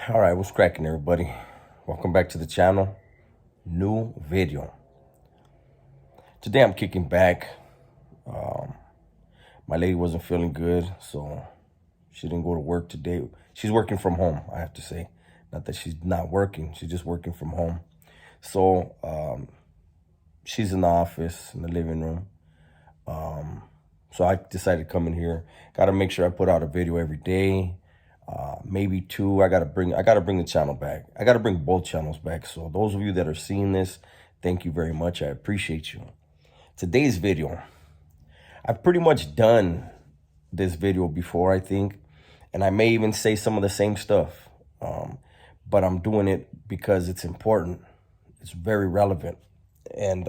All right, what's cracking, everybody? Welcome back to the channel. New video. Today I'm kicking back. My lady wasn't feeling good, so she didn't go to work today. She's working from home, I have to say. Not that she's not working, she's just working from home. So she's in the office, in the living room. So I decided to come in here. Got to make sure I put out a video every day. Maybe two. I gotta bring the channel back. I gotta bring both channels back. So those of you that are seeing this, thank you very much. I appreciate you. Today's video, I've pretty much done this video before, I think, and I may even say some of the same stuff. But I'm doing it because it's important. It's very relevant, and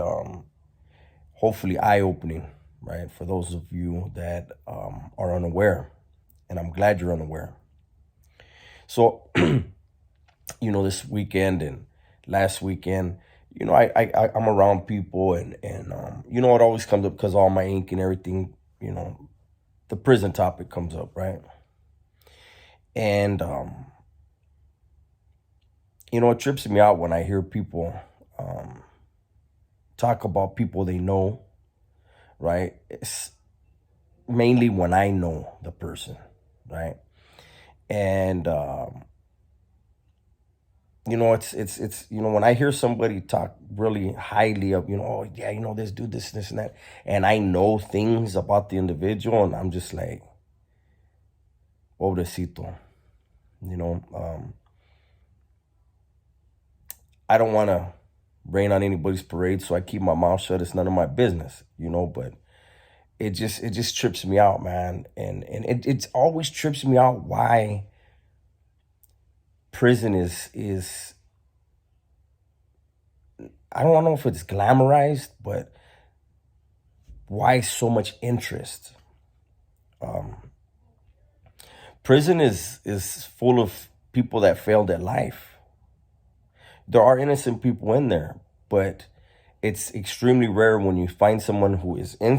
hopefully eye-opening, right, for those of you that are unaware. And I'm glad you're unaware. So, this weekend and last weekend, I'm around people and it always comes up because all my ink and everything, the prison topic comes up, right? And, it trips me out when I hear people talk about people they know, right? It's mainly when I know the person, right? And, it's when I hear somebody talk really highly of, oh, yeah, this dude, this, and that, and I know things about the individual, and I'm just like, pobrecito, I don't want to rain on anybody's parade, so I keep my mouth shut. It's none of my business, but it just trips me out, man. And it always trips me out why prison is I don't know if it's glamorized, but why so much interest? Prison is full of people that failed at life. There are innocent people in there, but it's extremely rare when you find someone who is I'm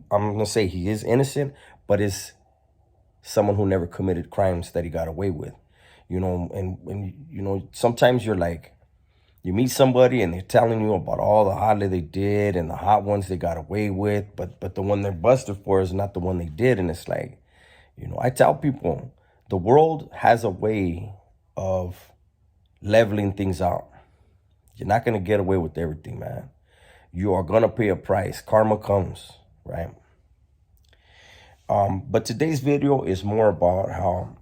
gonna say he is innocent, but is someone who never committed crimes that he got away with. And sometimes you're like, you meet somebody and they're telling you about all the hotly they did and the hot ones they got away with, but the one they're busted for is not the one they did. And it's like, I tell people, the world has a way of leveling things out. You're not going to get away with everything, man. You are going to pay a price. Karma comes, right? But today's video is more about how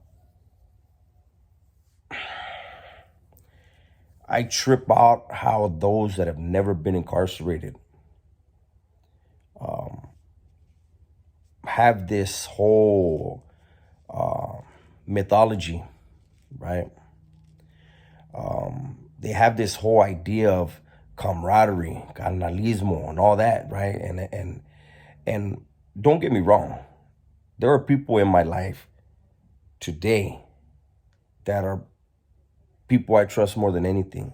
I trip out how those that have never been incarcerated have this whole mythology, right? They have this whole idea of camaraderie, carnalismo, and all that, right? And don't get me wrong, there are people in my life today that are people I trust more than anything,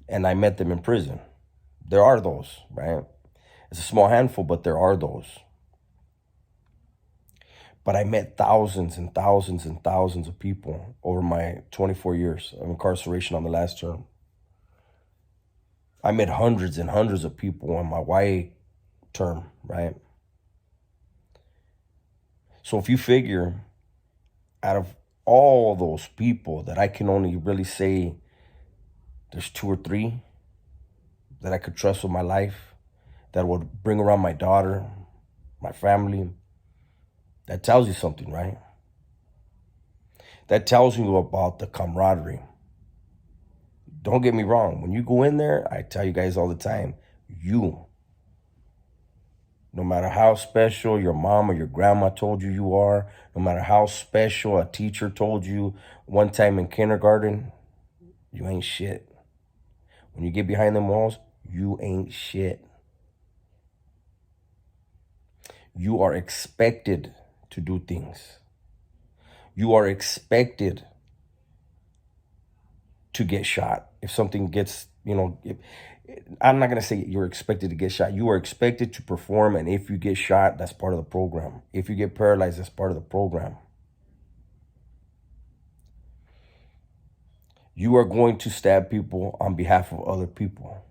and I met them in prison. There are those, right? It's a small handful, but there are those. But I met thousands and thousands and thousands of people over my 24 years of incarceration on the last term. I met hundreds and hundreds of people on my YA term, right? So if you figure, out of all those people that I can only really say there's 2 or 3 that I could trust with my life, that would bring around my daughter, my family, that tells you something, right? That tells you about the camaraderie. Don't get me wrong. When you go in there, I tell you guys all the time, no matter how special your mom or your grandma told you are, no matter how special a teacher told you one time in kindergarten, you ain't shit. When you get behind them walls, you ain't shit. You are expected to do things. You are expected to get shot. If something gets, I'm not going to say you're expected to get shot. You are expected to perform, and if you get shot, that's part of the program. If you get paralyzed, that's part of the program. You are going to stab people on behalf of other people.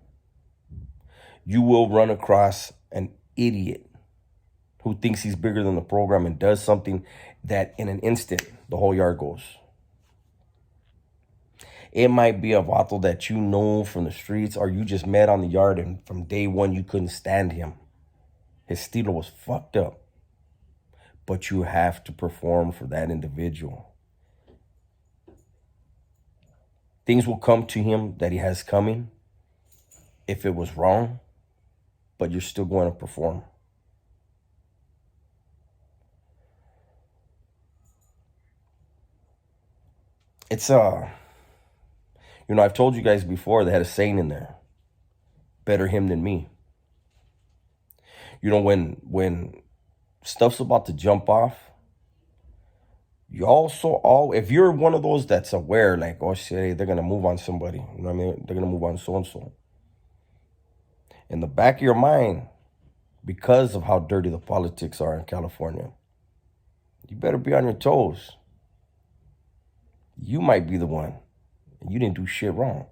You will run across an idiot who thinks he's bigger than the program and does something that in an instant, the whole yard goes. It might be a vato that you know from the streets, or you just met on the yard and from day one you couldn't stand him. His stilo was fucked up. But you have to perform for that individual. Things will come to him that he has coming if it was wrong, but you're still going to perform. It's I've told you guys before, they had a saying in there: better him than me. When stuff's about to jump off, you also if you're one of those that's aware, like, oh shit, they're gonna move on somebody, you know what I mean? They're gonna move on so and so. In the back of your mind, because of how dirty the politics are in California, you better be on your toes. You might be the one, and you didn't do shit wrong,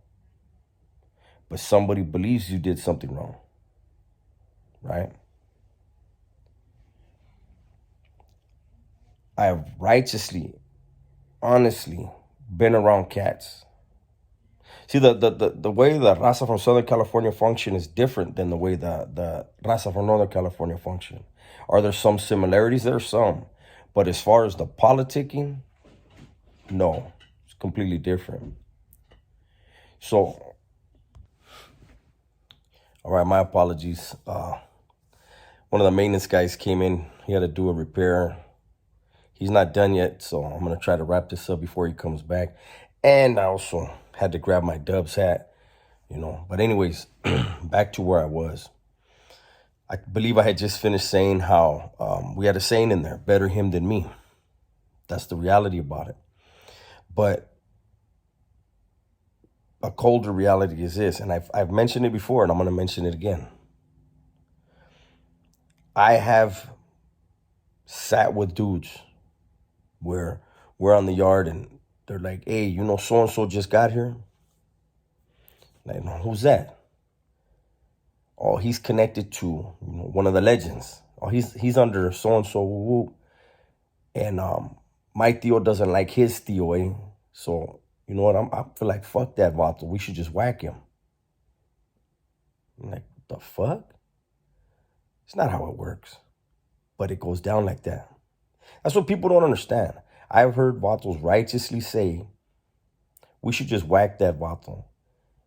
but somebody believes you did something wrong, right? I have righteously, honestly been around cats. See, the way the raza from Southern California function is different than the way the raza from Northern California function. Are there some similarities? There are some. But as far as the politicking, no. It's completely different. So, all right, my apologies. One of the maintenance guys came in. He had to do a repair. He's not done yet, so I'm going to try to wrap this up before he comes back. And I also had to grab my Dubs hat, But anyways, back to where I was. I believe I had just finished saying how we had a saying in there: better him than me. That's the reality about it. But a colder reality is this, and I've mentioned it before, and I'm going to mention it again. I have sat with dudes where we're on the yard and they're like, hey, so-and-so just got here. Like, no, who's that? Oh, he's connected to one of the legends. Oh, he's under so-and-so. And my Theo doesn't like his Theo, eh? So, you know what? I feel like, fuck that vato. We should just whack him. I'm like, the fuck? It's not how it works. But it goes down like that. That's what people don't understand. I've heard vatos righteously say, we should just whack that vato.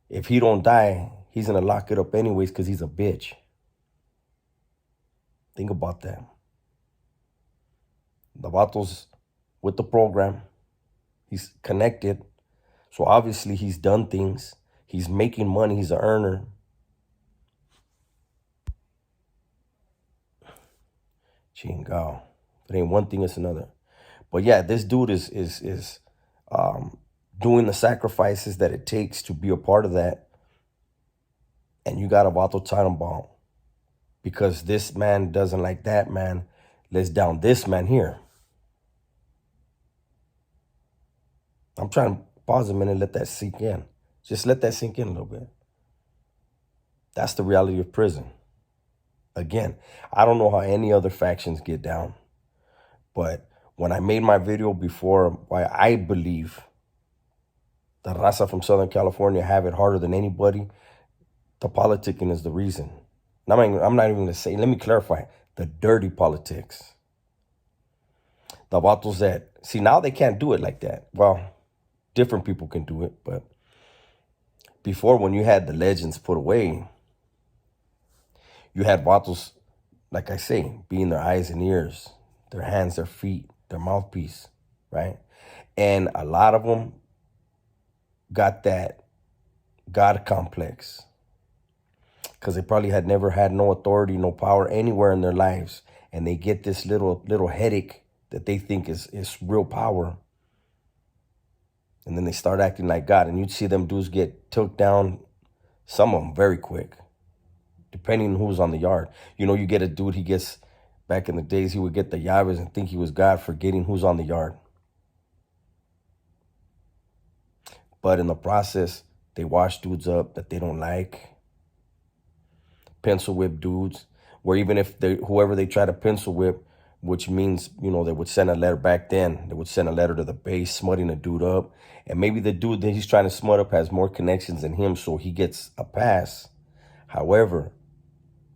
If he don't die, he's going to lock it up anyways because he's a bitch. Think about that. The vato's with the program. He's connected. So obviously he's done things. He's making money. He's an earner. Chingao. It ain't one thing, it's another. But yeah, this dude is doing the sacrifices that it takes to be a part of that. And you got a vato Tannenbaum because this man doesn't like that man. Let's down this man here. I'm trying to pause a minute and let that sink in. Just let that sink in a little bit. That's the reality of prison. Again, I don't know how any other factions get down. But when I made my video before, why I believe the raza from Southern California have it harder than anybody, the politicking is the reason. And I'm not even going to say, let me clarify, the dirty politics. The vatos that, see, now they can't do it like that. Well, different people can do it, but before, when you had the legends put away, you had vatos, like I say, being their eyes and ears, their hands, their feet, their mouthpiece, right? And a lot of them got that God complex because they probably had never had no authority, no power anywhere in their lives. And they get this little headache that they think is real power. And then they start acting like God. And you'd see them dudes get took down, some of them very quick, depending on who's on the yard. You get a dude, he gets... Back in the days, he would get the llaves and think he was God, forgetting who's on the yard. But in the process, they wash dudes up that they don't like, pencil whip dudes, where even if whoever they try to pencil whip, which means, they would send a letter back then, they would send a letter to the base, smutting a dude up. And maybe the dude that he's trying to smut up has more connections than him, so he gets a pass. However,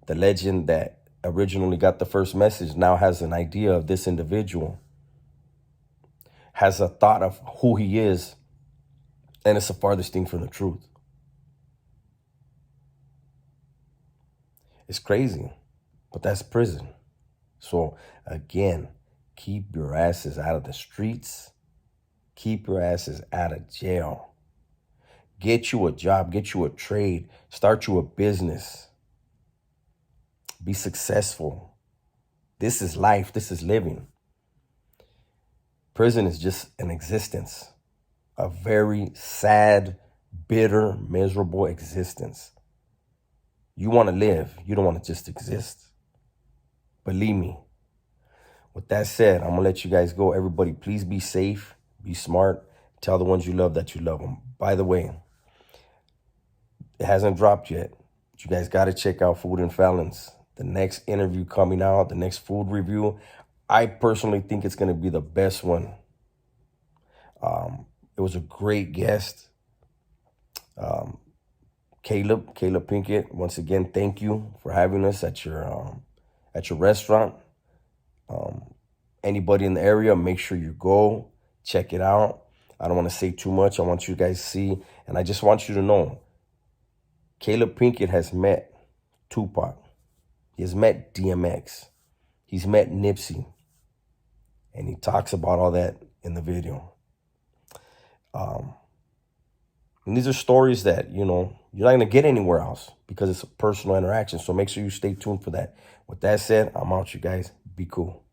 the legend that originally got the first message now has an idea of this individual, has a thought of who he is, and it's the farthest thing from the truth. It's crazy, but that's prison. So again, keep your asses out of the streets. Keep your asses out of jail. Get you a job, get you a trade, start you a business. Be successful. This is life, this is living. Prison is just an existence, a very sad, bitter, miserable existence. You want to live, you don't want to just exist. Believe me. With that said, I'm going to let you guys go. Everybody, please be safe, be smart, tell the ones you love that you love them. By the way, it hasn't dropped yet, but you guys got to check out Food and Felons. The next interview coming out, the next food review, I personally think it's going to be the best one. It was a great guest. Caleb Pinkett, once again, thank you for having us at your restaurant. Anybody in the area, make sure you go check it out. I don't want to say too much. I want you guys to see, and I just want you to know, Caleb Pinkett has met Tupac. He has met DMX. He's met Nipsey, and he talks about all that in the video. And these are stories that, you're not going to get anywhere else because it's a personal interaction. So make sure you stay tuned for that. With that said, I'm out, you guys. Be cool.